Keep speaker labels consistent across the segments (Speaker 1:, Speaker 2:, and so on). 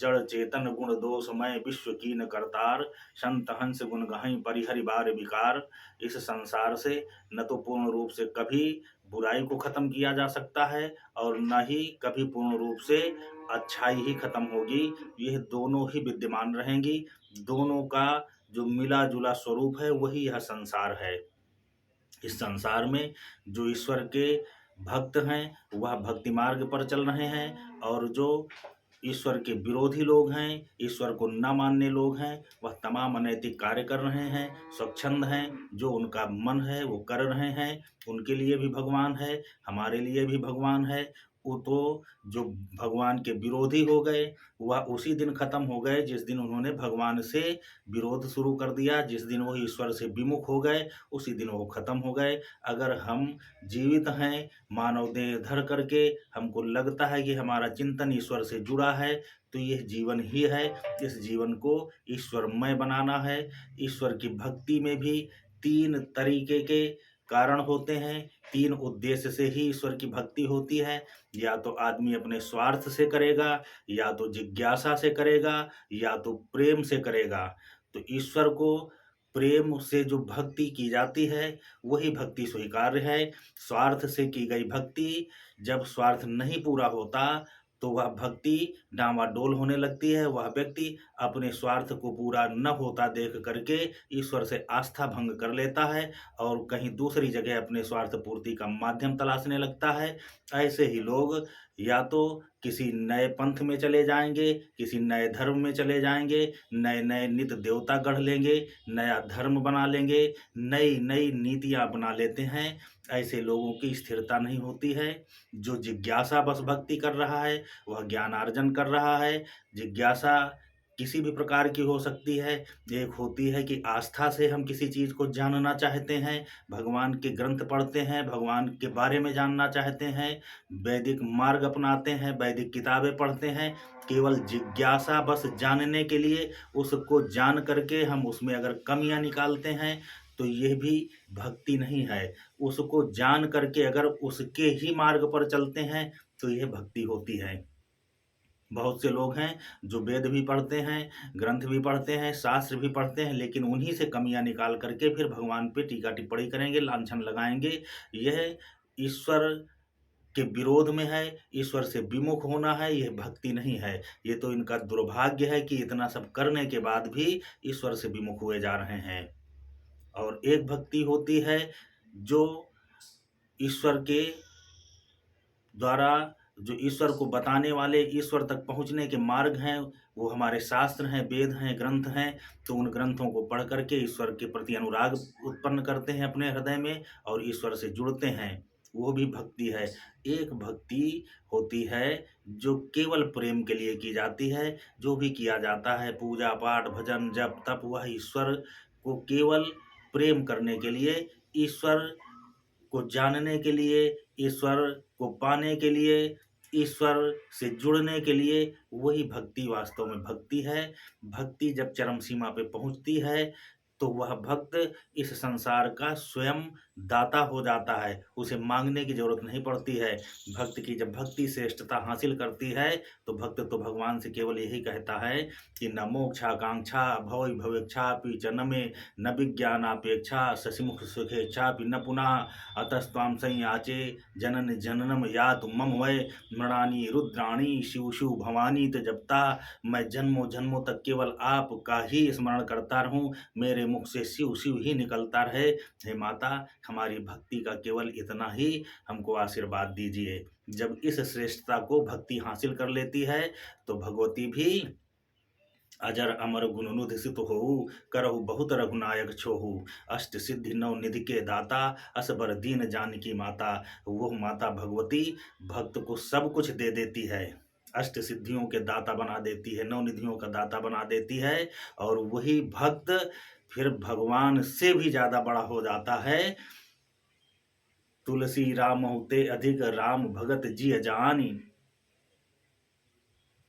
Speaker 1: जड़ चेतन गुण दोषमय विश्व कीन करतार, संत हंस गुण गहई परिहरि बार विकार। इस संसार से न तो पूर्ण रूप से कभी बुराई को खत्म किया जा सकता है और न ही कभी पूर्ण रूप से अच्छाई ही खत्म होगी। यह दोनों ही विद्यमान रहेंगी। दोनों का जो मिला जुला स्वरूप है वही यह संसार है। इस संसार में जो ईश्वर के भक्त हैं वह भक्ति मार्ग पर चल रहे हैं, और जो ईश्वर के विरोधी लोग हैं, ईश्वर को न मानने लोग हैं, वह तमाम अनैतिक कार्य कर रहे हैं, स्वच्छंद हैं, जो उनका मन है वो कर रहे हैं। उनके लिए भी भगवान है, हमारे लिए भी भगवान है। वो तो जो भगवान के विरोधी हो गए वह उसी दिन खत्म हो गए जिस दिन उन्होंने भगवान से विरोध शुरू कर दिया। जिस दिन वो ईश्वर से विमुख हो गए उसी दिन वो खत्म हो गए। अगर हम जीवित हैं, मानव देह धर करके हमको लगता है कि हमारा चिंतन ईश्वर से जुड़ा है, तो यह जीवन ही है। इस जीवन को ईश्वरमय बनाना है। ईश्वर की भक्ति में भी 3 तरीके के कारण होते हैं। 3 उद्देश्य से ही ईश्वर की भक्ति होती है। या तो आदमी अपने स्वार्थ से करेगा, या तो जिज्ञासा से करेगा, या तो प्रेम से करेगा। तो ईश्वर को प्रेम से जो भक्ति की जाती है वही भक्ति स्वीकार्य है। स्वार्थ से की गई भक्ति, जब स्वार्थ नहीं पूरा होता तो वह भक्ति डामाडोल होने लगती है। वह व्यक्ति अपने स्वार्थ को पूरा न होता देख करके ईश्वर से आस्था भंग कर लेता है और कहीं दूसरी जगह अपने स्वार्थ पूर्ति का माध्यम तलाशने लगता है। ऐसे ही लोग या तो किसी नए पंथ में चले जाएंगे, किसी नए धर्म में चले जाएंगे, नए नए नित देवता गढ़ लेंगे, नया धर्म बना लेंगे, नई नई नीतियां अपना लेते हैं। ऐसे लोगों की स्थिरता नहीं होती है। जो जिज्ञासा बस भक्ति कर रहा है वह ज्ञानार्जन कर रहा है। जिज्ञासा किसी भी प्रकार की हो सकती है। एक होती है कि आस्था से हम किसी चीज़ को जानना चाहते हैं, भगवान के ग्रंथ पढ़ते हैं, भगवान के बारे में जानना चाहते हैं, वैदिक मार्ग अपनाते हैं, वैदिक किताबें पढ़ते हैं, केवल जिज्ञासा बस जानने के लिए। उसको जान करके हम उसमें अगर कमियां निकालते हैं तो यह भी भक्ति नहीं है। उसको जान करके अगर उसके ही मार्ग पर चलते हैं तो यह भक्ति होती है। बहुत से लोग हैं जो वेद भी पढ़ते हैं, ग्रंथ भी पढ़ते हैं, शास्त्र भी पढ़ते हैं, लेकिन उन्हीं से कमियां निकाल करके फिर भगवान पे टीका टिप्पणी करेंगे, लांछन लगाएंगे। यह ईश्वर के विरोध में है, ईश्वर से विमुख होना है, यह भक्ति नहीं है। ये तो इनका दुर्भाग्य है कि इतना सब करने के बाद भी ईश्वर से विमुख हुए जा रहे हैं। और एक भक्ति होती है जो ईश्वर के द्वारा, जो ईश्वर को बताने वाले, ईश्वर तक पहुँचने के मार्ग हैं, वो हमारे शास्त्र हैं, वेद हैं, ग्रंथ हैं। तो उन ग्रंथों को पढ़ करके ईश्वर के प्रति अनुराग उत्पन्न करते हैं अपने हृदय में और ईश्वर से जुड़ते हैं। वो भी भक्ति है। एक भक्ति होती है जो केवल प्रेम के लिए की जाती है। जो भी किया जाता है, पूजा पाठ भजन जप तप, वह ईश्वर को केवल प्रेम करने के लिए, ईश्वर को जानने के लिए, ईश्वर को पाने के लिए, ईश्वर से जुड़ने के लिए, वही भक्ति वास्तव में भक्ति है। भक्ति जब चरम सीमा पे पहुंचती है तो वह भक्त इस संसार का स्वयं दाता हो जाता है। उसे मांगने की जरूरत नहीं पड़ती है। भक्त की जब भक्ति श्रेष्ठता हासिल करती है तो भक्त तो भगवान से केवल यही कहता है कि न मोक्षाकांक्षा भवै भवेच्छापि च न मे न विज्ञानापेक्षा शशिमुख सुखेच्छापि न पुनः अतस्त्वां संयाचे जनन जननम यातु मम वै मृणानी रुद्राणी शिव शिव भवानी। तो जपता मैं जन्मों जन्मों तक केवल आपका ही स्मरण करता रहूं, मेरे मुख से शिव शिव ही निकलता रहे। हे माता, हमारी भक्ति का केवल इतना ही हमको आशीर्वाद दीजिए। जब इस श्रेष्ठता को भक्ति हासिल कर लेती है तो भगवती भी अजर अमर गुण निधि सित होऊ, करहु बहुत रघुनायक छोहू, अष्ट सिद्धि नव निधि के दाता, असबर दीन जानकी माता। वो माता भगवती भक्त को सब कुछ दे देती है, अष्ट सिद्धियों के दाता बना देती है, नव निधियों का दाता बना देती है। और वही भक्त फिर भगवान से भी ज्यादा बड़ा हो जाता है। तुलसी राम होते अधिक राम भगत जिय जानी,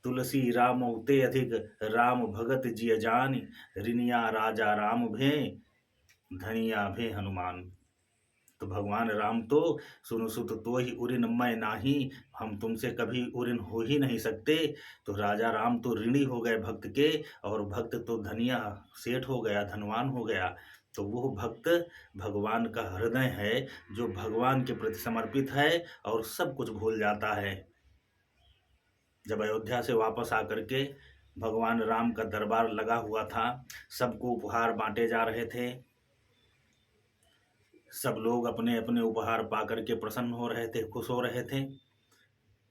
Speaker 1: तुलसी राम ते अधिक राम भगत जिय जानी, रिनिया राजा राम भे धनिया भे हनुमान। तो भगवान राम तो सुनु सुत तो ही उरिन मैं नाही, हम तुमसे कभी उरिन हो ही नहीं सकते। तो राजा राम तो ऋणी हो गए भक्त के, और भक्त तो धनिया सेठ हो गया, धनवान हो गया। तो वो भक्त भगवान का हृदय है, जो भगवान के प्रति समर्पित है और सब कुछ भूल जाता है। जब अयोध्या से वापस आकर के भगवान राम का दरबार लगा हुआ था, सबको उपहार बांटे जा रहे थे, सब लोग अपने अपने उपहार पाकर के प्रसन्न हो रहे थे, खुश हो रहे थे।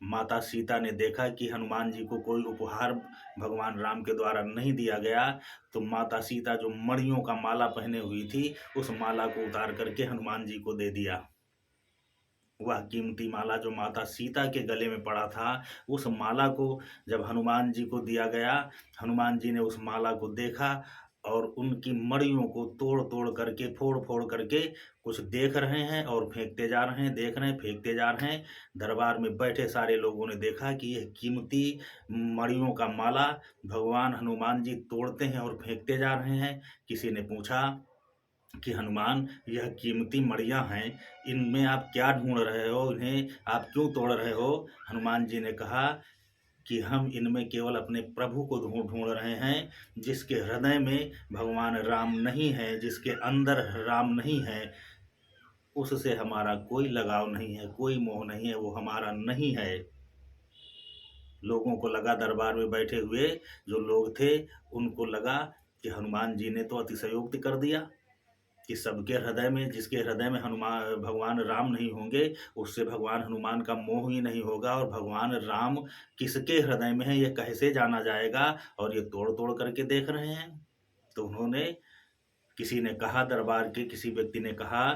Speaker 1: माता सीता ने देखा कि हनुमान जी को कोई उपहार भगवान राम के द्वारा नहीं दिया गया, तो माता सीता जो मणियों का माला पहने हुई थी, उस माला को उतार करके हनुमान जी को दे दिया। वह कीमती माला जो माता सीता के गले में पड़ा था, उस माला को जब हनुमान जी को दिया गया, हनुमान जी ने उस माला को देखा और उनकी मणियों को तोड़ तोड़ करके, फोड़ फोड़ करके कुछ देख रहे हैं और फेंकते जा रहे हैं, देख रहे हैं, फेंकते जा रहे हैं। दरबार में बैठे सारे लोगों ने देखा कि यह कीमती मणियों का माला भगवान हनुमान जी तोड़ते हैं और फेंकते जा रहे हैं। किसी ने पूछा कि हनुमान, यह कीमती मणियाँ हैं, इनमें आप क्या ढूंढ रहे हो, इन्हें आप क्यों तोड़ रहे हो? हनुमान जी ने कहा कि हम इनमें केवल अपने प्रभु को ढूंढ ढूंढ रहे हैं, जिसके हृदय में भगवान राम नहीं है, जिसके अंदर राम नहीं है, उससे हमारा कोई लगाव नहीं है, कोई मोह नहीं है, वो हमारा नहीं है। लोगों को लगा, दरबार में बैठे हुए जो लोग थे, उनको लगा कि हनुमान जी ने तो अतिशयोक्ति कर दिया कि सबके हृदय में, जिसके हृदय में हनुमान भगवान राम नहीं होंगे, उससे भगवान हनुमान का मोह ही नहीं होगा, और भगवान राम किसके हृदय में है ये कैसे जाना जाएगा, और ये तोड़ तोड़ करके देख रहे हैं। तो उन्होंने, किसी ने कहा, दरबार के किसी व्यक्ति ने कहा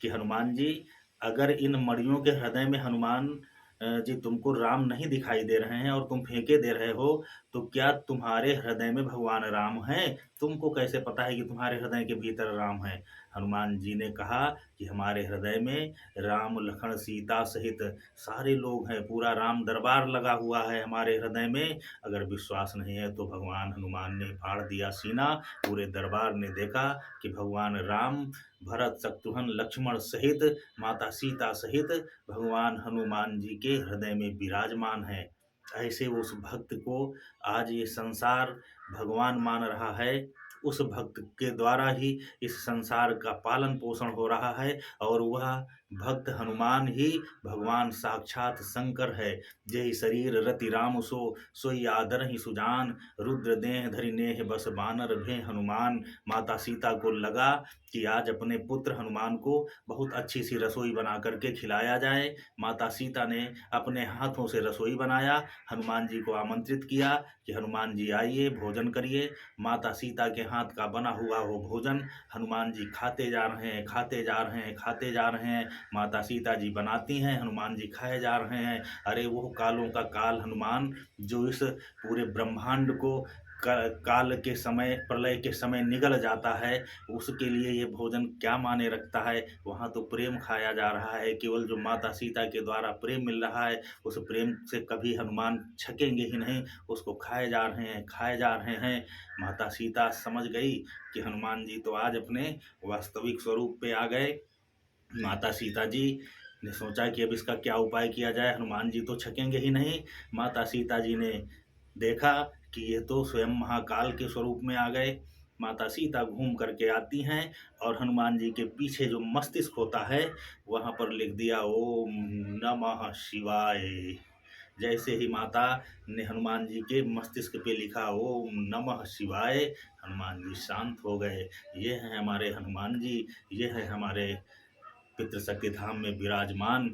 Speaker 1: कि हनुमान जी, अगर इन मणियों के हृदय में हनुमान जी तुमको राम नहीं दिखाई दे रहे हैं और तुम फेंके दे रहे हो, तो क्या तुम्हारे हृदय में भगवान राम है? तुमको कैसे पता है कि तुम्हारे हृदय के भीतर राम है? हनुमान जी ने कहा कि हमारे हृदय में राम लखन सीता सहित सारे लोग हैं, पूरा राम दरबार लगा हुआ है हमारे हृदय में। अगर विश्वास नहीं है तो भगवान हनुमान ने फाड़ दिया सीना। पूरे दरबार ने देखा कि भगवान राम भरत शत्रुघ्न लक्ष्मण सहित, माता सीता सहित भगवान हनुमान जी के हृदय में विराजमान है। ऐसे उस भक्त को आज ये संसार भगवान मान रहा है। उस भक्त के द्वारा ही इस संसार का पालन पोषण हो रहा है, और वह भक्त हनुमान ही भगवान साक्षात शंकर है। जेहि शरीर रति राम सो, सोई आदर ही सुजान, रुद्र देह धरि नेह बस बानर भे हनुमान। माता सीता को लगा कि आज अपने पुत्र हनुमान को बहुत अच्छी सी रसोई बना करके खिलाया जाए। माता सीता ने अपने हाथों से रसोई बनाया, हनुमान जी को आमंत्रित किया कि हनुमान जी आइए, भोजन करिए। माता सीता के हाथ का बना हुआ वो भोजन हनुमान जी खाते जा रहे हैं, खाते जा रहे हैं, खाते जा रहे हैं। माता सीता जी बनाती हैं, हनुमान जी खाए जा रहे हैं। अरे वो कालों का काल हनुमान, जो इस पूरे ब्रह्मांड को काल के समय, प्रलय के समय निगल जाता है, उसके लिए ये भोजन क्या माने रखता है। वहाँ तो प्रेम खाया जा रहा है, केवल जो माता सीता के द्वारा प्रेम मिल रहा है, उस प्रेम से कभी हनुमान छकेंगे ही नहीं, उसको खाए जा रहे हैं, खाए जा रहे हैं। माता सीता समझ गई कि हनुमान जी तो आज अपने वास्तविक स्वरूप पे आ गए। माता सीता जी ने सोचा कि अब इसका क्या उपाय किया जाए, हनुमान जी तो छकेंगे ही नहीं। माता सीता जी ने देखा कि ये तो स्वयं महाकाल के स्वरूप में आ गए। माता सीता घूम करके आती हैं और हनुमान जी के पीछे जो मस्तिष्क होता है, वहाँ पर लिख दिया ओम नमः शिवाय। जैसे ही माता ने हनुमान जी के मस्तिष्क पे लिखा ओम नमः शिवाय, हनुमान जी शांत हो गए। ये हैं हमारे हनुमान जी, ये है हमारे पितृशक्ति धाम में विराजमान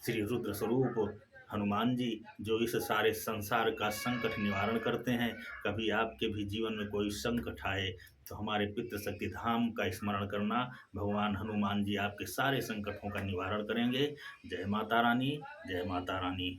Speaker 1: श्री रुद्र स्वरूप हनुमान जी, जो इस सारे संसार का संकट निवारण करते हैं। कभी आपके भी जीवन में कोई संकट आए तो हमारे पितृशक्ति धाम का स्मरण करना, भगवान हनुमान जी आपके सारे संकटों का निवारण करेंगे। जय माता रानी, जय माता रानी।